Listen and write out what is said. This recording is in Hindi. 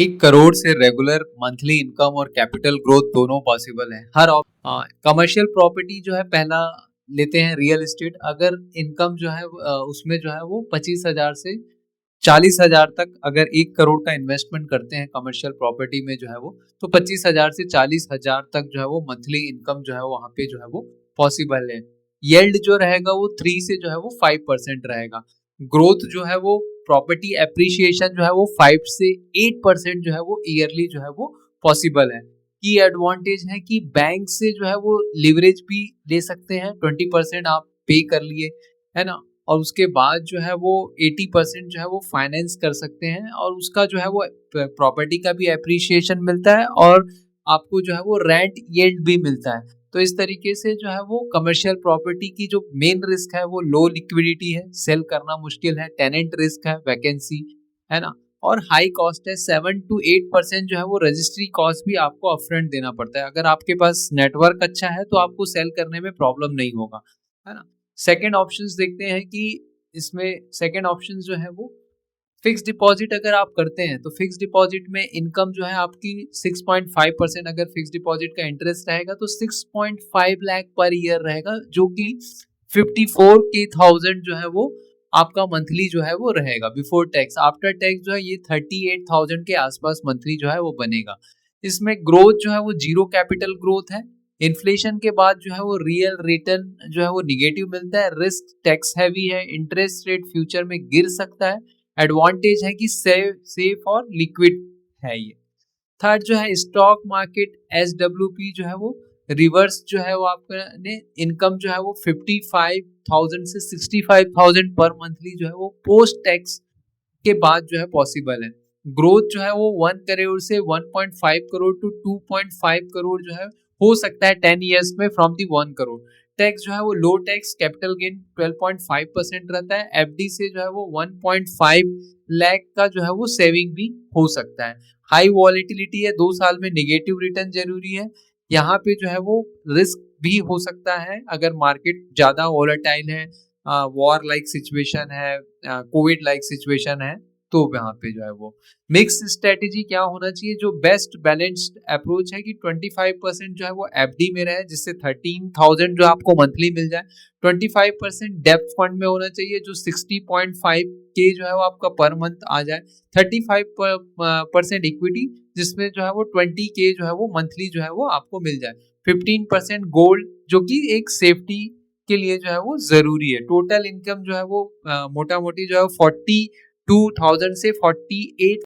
1 करोड़ से रेगुलर मंथली इनकम और कैपिटल ग्रोथ दोनों पॉसिबल है। हर कमर्शियल प्रॉपर्टी जो है पहला लेते हैं रियल एस्टेट। अगर इनकम जो है उसमें जो है वो 25,000 से 40,000 तक, अगर 1 करोड़ का इन्वेस्टमेंट करते हैं कमर्शियल प्रॉपर्टी में जो है वो, तो 25,000 से 40,000 तक जो है वो मंथली इनकम जो है वहां पे जो है वो पॉसिबल है। येल्ड जो रहेगा वो 3 से जो है वो 5% रहेगा। ग्रोथ जो है वो प्रॉपर्टी एप्रिसिएशन जो है वो 5 से 8% जो है वो ईयरली जो है वो पॉसिबल है। की एडवांटेज है कि बैंक से जो है वो लिवरेज भी ले सकते हैं, 20% आप पे कर लिए, है ना, और उसके बाद जो है वो 80% जो है वो फाइनेंस कर सकते हैं, और उसका जो है वो प्रॉपर्टी का भी एप्रिसिएशन मिलता है और आपको जो है वो रेंट यील्ड भी मिलता है। तो इस तरीके से जो है वो कमर्शियल प्रॉपर्टी की जो मेन रिस्क है वो लो लिक्विडिटी है, सेल करना मुश्किल है, टेनेंट रिस्क है, वैकेंसी है ना, और हाई कॉस्ट है। 7 to 8% जो है वो रजिस्ट्री कॉस्ट भी आपको अपफ्रंट देना पड़ता है। अगर आपके पास नेटवर्क अच्छा है तो आपको सेल करने में प्रॉब्लम नहीं होगा, है ना। सेकेंड ऑप्शंस देखते हैं कि इसमें सेकेंड ऑप्शन जो है वो फिक्स डिपॉजिट अगर आप करते हैं तो फिक्स डिपॉजिट में इनकम जो है आपकी 6.5%, अगर फिक्स डिपॉजिट का इंटरेस्ट रहेगा तो 6.5 लाख पर ईयर रहेगा, जो कि 54,000 जो है वो आपका मंथली जो है वो रहेगा बिफोर टैक्स। आफ्टर टैक्स जो है ये 38,000 के आसपास मंथली जो है वो बनेगा। इसमें ग्रोथ जो है वो जीरो कैपिटल ग्रोथ है। इन्फ्लेशन के बाद जो है वो रियल रिटर्न जो है वो निगेटिव मिलता है। रिस्क टैक्स हैवी है, इंटरेस्ट रेट फ्यूचर में गिर सकता है। एडवांटेज है कि सेफ और लिक्विड है ये। थर्ड जो है स्टॉक मार्केट SWP जो है वो रिवर्स जो है वो आपने इनकम जो है वो 55,000 से 65,000 पर मंथली जो है वो पोस्ट टैक्स के बाद जो है पॉसिबल है। ग्रोथ जो है वो 1 करोड़ से 1.5 करोड़ टू 2.5 करोड़ जो है हो सकता है 10 ईयर्स में फ्रॉम दी 1 करोड़। टैक्स जो है वो लो टैक्स, कैपिटल गेन 12.5% रहता है। एफडी से जो है वो 1.5 लाख का जो है वो सेविंग भी हो सकता है। हाई वॉलेटिलिटी है, 2 साल में नेगेटिव रिटर्न जरूरी है। यहाँ पे जो है वो रिस्क भी हो सकता है अगर मार्केट ज्यादा वॉलेटाइल है, वॉर लाइक सिचुएशन है, कोविड लाइक सिचुएशन है, तो यहाँ पे जो है वो मिक्स स्ट्रेटेजी क्या होना चाहिए। जो बेस्ट बैलेंस्ड अप्रोच है कि 25% जो है वो एफडी में रहे, जिससे 13,000 जो आपको मंथली मिल जाए। 25% डेप्थ फंड में होना चाहिए जो 60.5 के जो है वो आपका पर मंथ आ जाए। 35% इक्विटी जिसमें जो है वो 20 के जो है वो मंथली जो है वो आपको मिल जाए। 15% गोल्ड जो कि एक सेफ्टी के लिए जो है वो जरूरी है। टोटल इनकम जो है वो मोटा मोटी जो है 42,000 से 48